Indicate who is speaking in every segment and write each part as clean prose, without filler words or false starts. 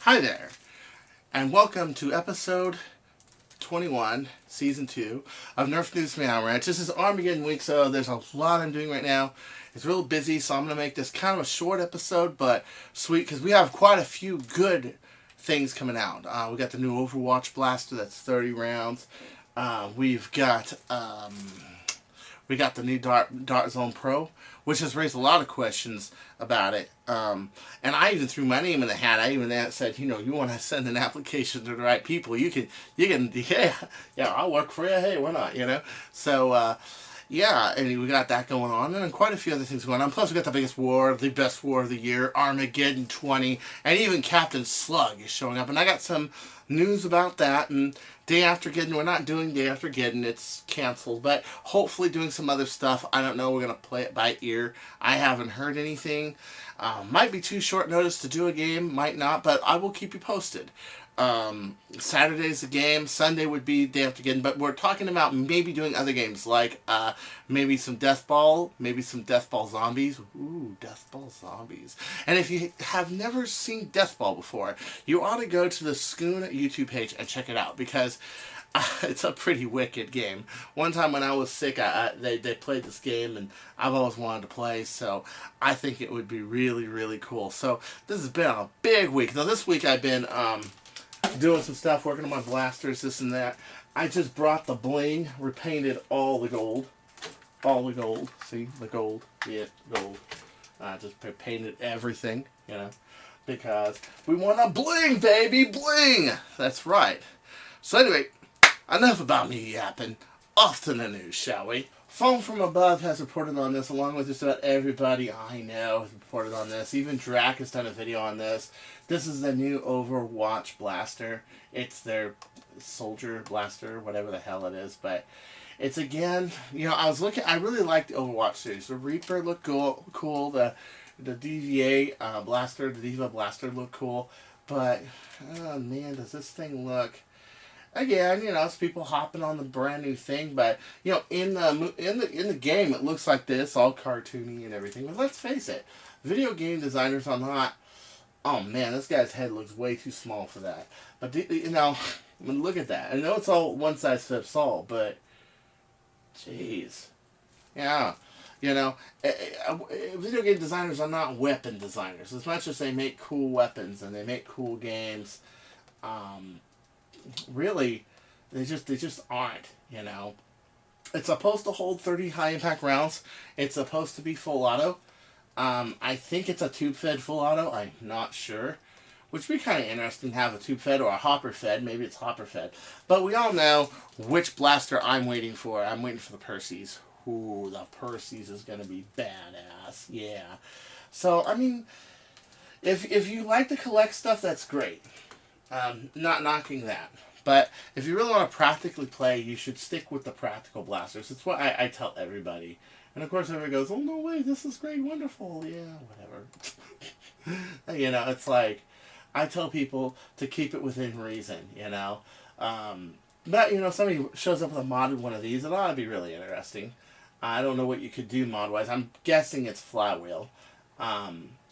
Speaker 1: Hi there, and welcome to episode 21, season 2 of Nerf News Meow Ranch. This is Armageddon week, so there's a lot I'm doing right now. It's real busy, so I'm going to make this kind of a short episode, but sweet, because we have quite a few good things coming out. We got the new Overwatch Blaster, that's 30 rounds. We got the new Dart Zone Pro, which has raised a lot of questions about it. And I even threw my name in the hat. I even said, you want to send an application to the right people. You can, yeah, I'll work for you. Hey, why not, So, yeah, and we got that going on, and quite a few other things going on. Plus, we got the biggest war, the best war of the year, Armageddon 20, and even Captain Slug is showing up. And I got some news about that, and Day After Geddon, we're not doing Day After Geddon, it's canceled, but hopefully doing some other stuff. I don't know, we're going to play it by ear. I haven't heard anything. Might be too short notice to do a game, might not, but I will keep you posted. Saturday's the game, Sunday would be Day After Geddon, but we're talking about maybe doing other games, like maybe some Death Ball, maybe some Death Ball Zombies. Ooh, Death Ball Zombies. And if you have never seen Death Ball before, you ought to go to the Scoon YouTube page and check it out, because it's a pretty wicked game. One time when I was sick, they played this game, and I've always wanted to play, so I think it would be really, really cool. So this has been a big week. Now this week I've been doing some stuff, working on my blasters, this and that. I just brought the bling, repainted all the gold. All the gold. See? The gold. Yeah, gold. I just painted everything, because we want a bling, baby! Bling! That's right. So anyway, enough about me yapping. Off to the news, shall we? Phone from Above has reported on this, along with just about everybody I know has reported on this. Even Drac has done a video on this. This is the new Overwatch Blaster. It's their soldier blaster, whatever the hell it is. But it's, again, I really liked the Overwatch series. The Reaper looked cool. The DVA blaster, the Diva blaster looked cool. But, oh man, does this thing look... Again, it's people hopping on the brand new thing, but in the game it looks like this, all cartoony and everything. But let's face it, video game designers are not. Oh man, this guy's head looks way too small for that. But I mean, look at that. I know it's all one size fits all, but jeez, yeah, video game designers are not weapon designers. As much as they make cool weapons and they make cool games, really, they just aren't, It's supposed to hold 30 high-impact rounds. It's supposed to be full auto. I think it's a tube-fed full auto. I'm not sure. Which would be kind of interesting to have a tube-fed or a hopper-fed. Maybe it's hopper-fed. But we all know which blaster I'm waiting for. I'm waiting for the Percy's. Ooh, the Percy's is going to be badass. Yeah. So, I mean, if you like to collect stuff, that's great. Not knocking that. But if you really want to practically play, you should stick with the practical blasters. It's what I tell everybody. And of course everybody goes, oh no way, this is great, wonderful. Yeah, whatever. It's like, I tell people to keep it within reason, But, somebody shows up with a modded one of these, it ought to be really interesting. I don't know what you could do mod-wise. I'm guessing it's flywheel.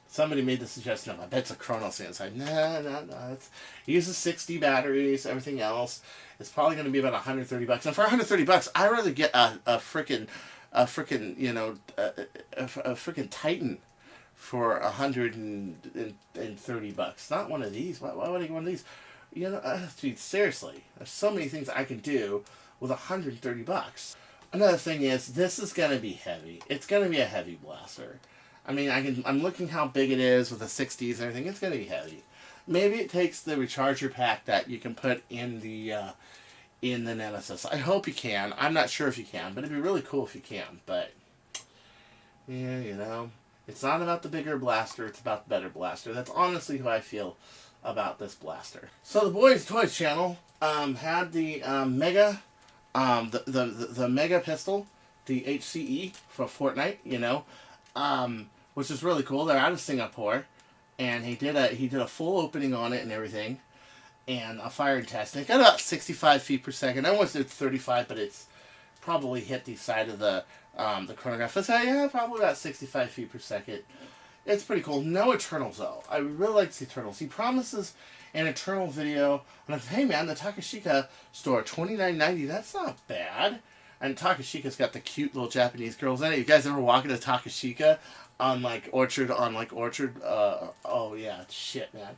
Speaker 1: Somebody made the suggestion of, I bet it's a Chronos inside. No. It uses 60 batteries, everything else. It's probably going to be about $130. And for $130, I'd rather get a freaking Titan for $130. Not one of these. Why would I get one of these? Dude, seriously. There's so many things I can do with $130. Another thing is, this is going to be heavy. It's going to be a heavy blaster. I mean, I'm looking how big it is with the 60s and everything. It's going to be heavy. Maybe it takes the recharger pack that you can put in the Nemesis. I hope you can. I'm not sure if you can, but it'd be really cool if you can. But, yeah, it's not about the bigger blaster. It's about the better blaster. That's honestly how I feel about this blaster. So the Boys Toys channel had the Mega, the Mega pistol, the HCE for Fortnite, which is really cool. They're out of Singapore, and he did a full opening on it and everything, and a firing test. And it got about 65 feet per second. I almost did 35, but it's probably hit the side of the chronograph. Let's say, yeah, probably about 65 feet per second. It's pretty cool. No Eternals, though. I really like the Eternals. He promises an Eternal video. And I'm like, hey, man, the Takashika store, $29.90. That's not bad. And Takashika's got the cute little Japanese girls in it. You guys ever walk into Takashika on, like, Orchard? Oh, yeah. Shit, man.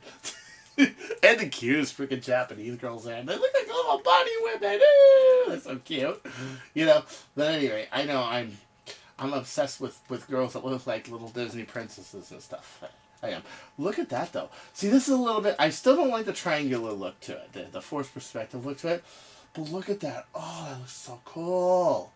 Speaker 1: And the cutest freaking Japanese girls in. They look like little bunny women. Ooh, they're so cute. You know? But anyway, I know I'm obsessed with girls that look like little Disney princesses and stuff. I am. Look at that, though. See, this is a little bit... I still don't like the triangular look to it. The forced perspective look to it. But look at that. Oh, that looks so cool.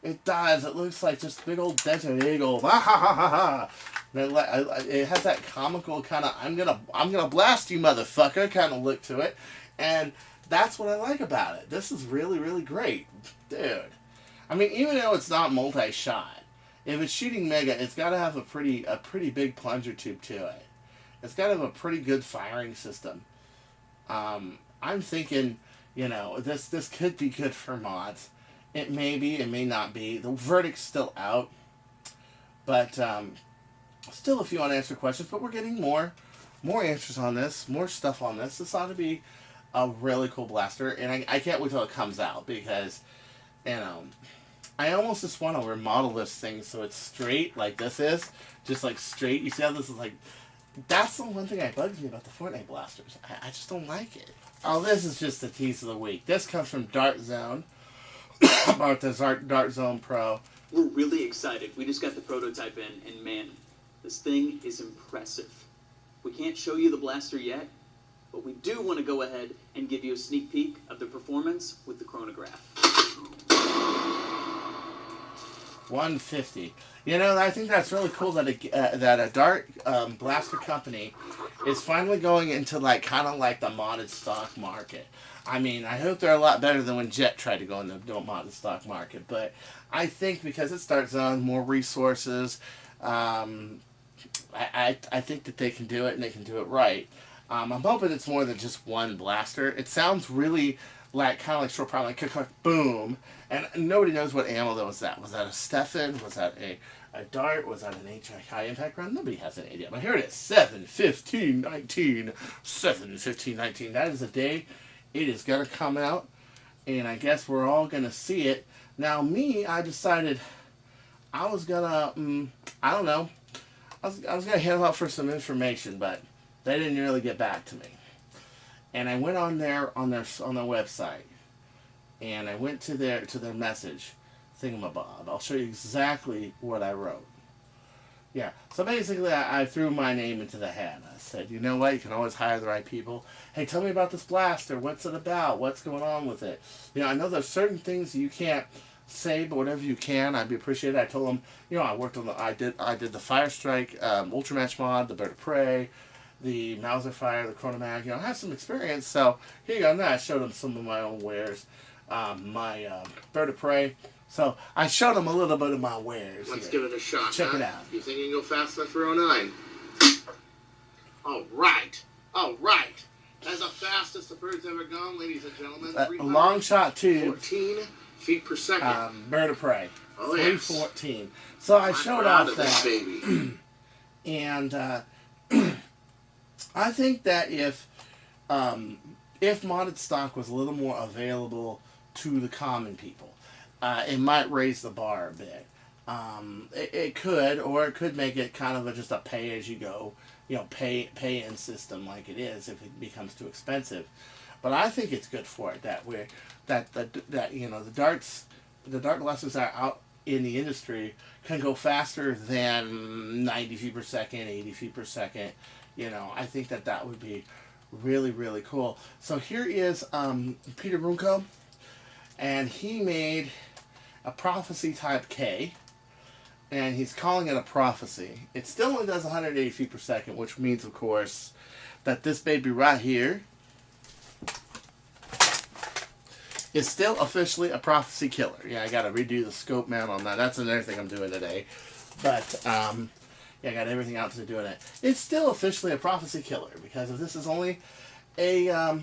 Speaker 1: It does. It looks like just big old desert eagle. Ha ha ha ha ha. It has that comical kind of I'm gonna blast you, motherfucker, kind of look to it, and that's what I like about it. This is really, really great, dude. I mean, even though it's not multi-shot, if it's shooting mega, it's got to have a pretty big plunger tube to it. It's got to have a pretty good firing system. I'm thinking, you know, this could be good for mods. It may be, it may not be. The verdict's still out, but still a few unanswered questions. But we're getting more answers on this, more stuff on this. This ought to be a really cool blaster, and I can't wait till it comes out because, you know, I almost just want to remodel this thing so it's straight like this is, just like straight. You see how this is like? That's the one thing that bugs me about the Fortnite blasters. I just don't like it. Oh, this is just the tease of the week. This comes from Dart Zone. About the Dart Zone Pro.
Speaker 2: We're really excited. We just got the prototype in, and man, this thing is impressive. We can't show you the blaster yet, but we do want to go ahead and give you a sneak peek of the performance with the chronograph.
Speaker 1: 150. You know, I think that's really cool that a Dart blaster company is finally going into like kind of like the modded stock market. I mean, I hope they're a lot better than when Jet tried to go in the modded stock market. But I think because it starts on more resources, I think that they can do it and they can do it right. I'm hoping it's more than just one blaster. It sounds really like kind of like short problem, like boom, and nobody knows what ammo that was. That a Stefan? Was that a Dart? Was that an high impact round? Nobody has an idea. But here it is: 7/15/19. 7/15/19. That is the day it is gonna come out, and I guess we're all gonna see it. Now, I decided I was gonna, I don't know, I was gonna hit them up for some information, but they didn't really get back to me. And I went on their website, and I went to their message thingamabob. I'll show you exactly what I wrote. Yeah, so basically I threw my name into the hat. I said, you know what, you can always hire the right people. Hey, tell me about this blaster. What's it about? What's going on with it? You know, I know there's certain things you can't say, but whatever you can, I'd be appreciated. I told them, you know, I did the Fire Strike Ultramatch mod, the Bird of Prey, the Mauser Fire, the Chronomag. You know, I have some experience, so here you go. Now I showed them some of my own wares. My Bird of Prey. So I showed them a little bit of my wares.
Speaker 3: Let's give it a shot.
Speaker 1: Check it out.
Speaker 3: You think you can go fast enough for 09? All right. That's the fastest the bird's ever gone, ladies and gentlemen.
Speaker 1: A long shot tube.
Speaker 3: 14 feet per second.
Speaker 1: Bird of Prey.
Speaker 3: Oh, yes.
Speaker 1: 314. So I showed off that.
Speaker 3: Baby.
Speaker 1: And I think that if modded stock was a little more available to the common people, it might raise the bar a bit. It could, or it could make it kind of just a pay-as-you-go, you know, pay-in system like it is if it becomes too expensive. But I think it's good for it that you know, the dart blasters that are out in the industry can go faster than 90 feet per second, 80 feet per second. You know, I think that would be really, really cool. So here is Peter Brunko, and he made a Prophecy Type K, and he's calling it a Prophecy. It still only does 180 feet per second, which means, of course, that this baby right here is still officially a Prophecy killer. Yeah, I gotta redo the scope mount on that. That's another thing I'm doing today. But, yeah, I got everything out to doing it. It's still officially a Prophecy killer, because if this is only a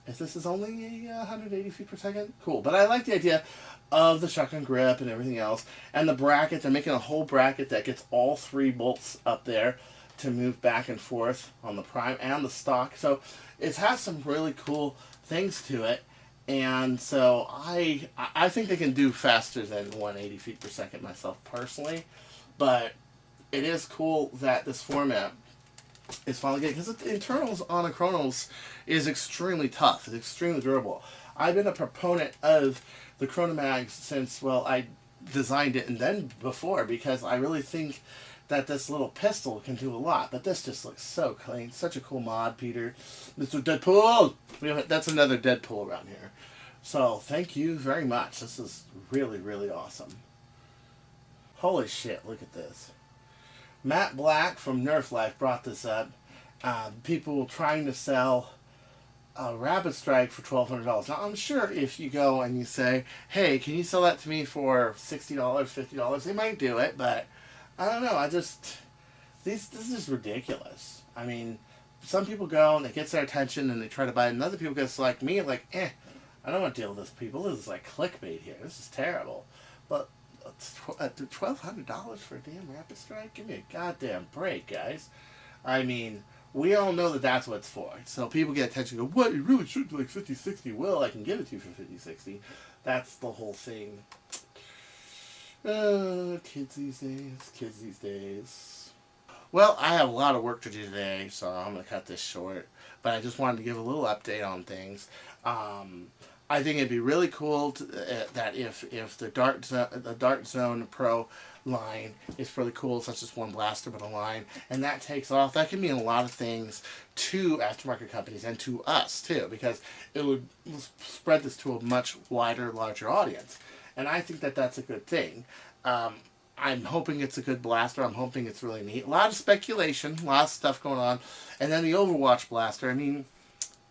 Speaker 1: if this is only 180 feet per second, cool. But I like the idea of the shotgun grip and everything else. And the bracket, they're making a whole bracket that gets all 3 bolts up there to move back and forth on the prime and the stock. So it has some really cool things to it. And so I think they can do faster than 180 feet per second myself personally. But it is cool that this format is finally getting, because the internals on a Chronos is extremely tough. It's extremely durable. I've been a proponent of the Chronomags since, well, I designed it and then before, because I really think that this little pistol can do a lot. But this just looks so clean. Such a cool mod, Peter. Mr. Deadpool! That's another Deadpool around here. So, thank you very much. This is really, really awesome. Holy shit, look at this. Matt Black from Nerf Life brought this up. People trying to sell a Rapid Strike for $1,200. Now, I'm sure if you go and you say, hey, can you sell that to me for $60, $50, they might do it, but I don't know. This is ridiculous. I mean, some people go and it gets their attention and they try to buy it, and other people just like me, like, I don't want to deal with this, people. This is like clickbait here. This is terrible. But $1,200 for a damn Rapid Strike? Give me a goddamn break, guys. I mean, we all know that that's what it's for. So people get attention and go, what, you really should do like 50, 60? Well, I can give it to you for 50, 60. That's the whole thing. Kids these days. Well, I have a lot of work to do today, so I'm going to cut this short. But I just wanted to give a little update on things. I think it'd be really cool that if the Dart Zone Pro line is really cool, such as one blaster but a line, and that takes off, that can mean a lot of things to aftermarket companies and to us too, because it would spread this to a much wider, larger audience. And I think that that's a good thing. I'm hoping it's a good blaster. I'm hoping it's really neat. A lot of speculation, a lot of stuff going on. And then the Overwatch Blaster, I mean,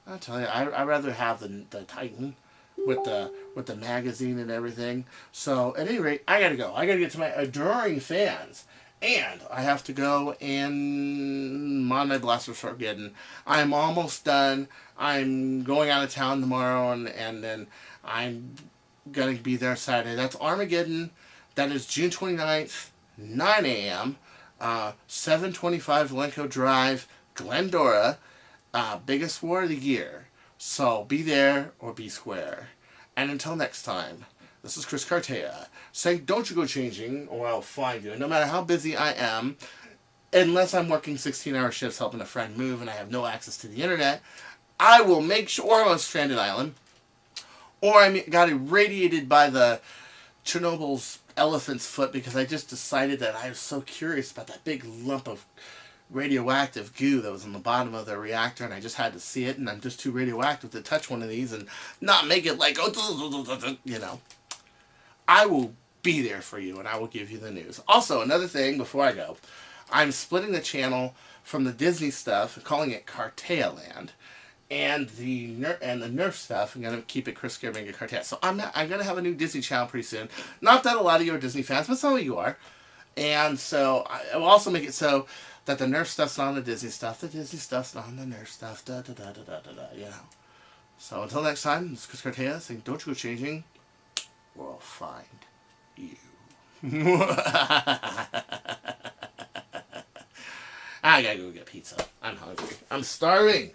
Speaker 1: I'll tell you, I'd rather have the Titan with the magazine and everything. So, at any rate, I gotta go. I gotta get to my adoring fans. And I have to go and mod my blaster for Armageddon. I'm almost done. I'm going out of town tomorrow, and then I'm gonna be there Saturday. That's Armageddon. That is June 29th, 9 a.m., 725 Lenco Drive, Glendora, biggest war of the year. So be there or be square. And until next time, this is Chris Cartaya saying, don't you go changing or I'll find you. And no matter how busy I am, unless I'm working 16-hour shifts helping a friend move and I have no access to the internet, I will make sure, or I'm on a stranded island, or I got irradiated by the Chernobyl's elephant's foot because I just decided that I was so curious about that big lump of radioactive goo that was on the bottom of the reactor, and I just had to see it, and I'm just too radioactive to touch one of these and not make it like, you know. I will be there for you, and I will give you the news. Also, another thing before I go, I'm splitting the channel from the Disney stuff, calling it Cartaya Land, and the Nerf stuff. I'm going to keep it Chris Scaramanga Cartaya. So I'm going to have a new Disney channel pretty soon. Not that a lot of you are Disney fans, but some of you are. And so I will also make it so that the Nerf stuff's not on the Disney stuff, the Disney stuff's not on the Nerf stuff, you know. So until next time, this is Chris Cartaya saying, don't you go changing, or I'll find you. I gotta go get pizza. I'm hungry. I'm starving.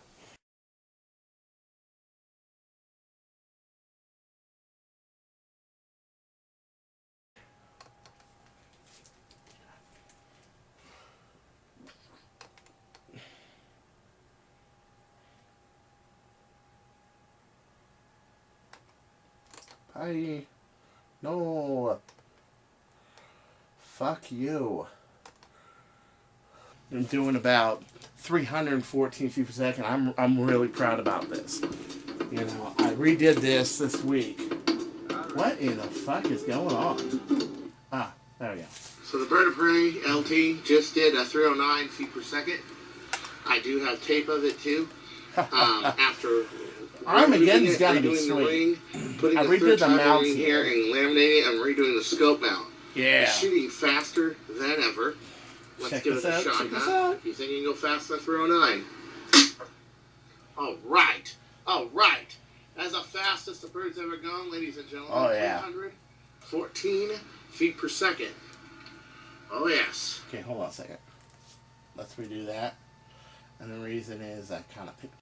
Speaker 1: Bye. No. Fuck you. I'm doing about 314 feet per second. I'm really proud about this. You know, I redid this week. What in the fuck is going on? Ah, there we go.
Speaker 3: So the Bird of Prey LT just did a 309 feet per second. I do have tape of it too. After
Speaker 1: Armageddon's gotta be sweet.
Speaker 3: The ring, putting
Speaker 1: I
Speaker 3: the
Speaker 1: redid the
Speaker 3: third
Speaker 1: mounts
Speaker 3: ring here and laminating it, I'm redoing the scope mount.
Speaker 1: Yeah.
Speaker 3: It's shooting faster than ever. Let's
Speaker 1: Check
Speaker 3: give it a shot,
Speaker 1: check this
Speaker 3: huh?
Speaker 1: out.
Speaker 3: If you think you can go faster than 309. All right. All right. That's the fastest the bird's ever gone, ladies and gentlemen.
Speaker 1: Oh, yeah.
Speaker 3: 314 feet per second. Oh, yes.
Speaker 1: Okay, hold on a second. Let's redo that. And the reason is I kind of picked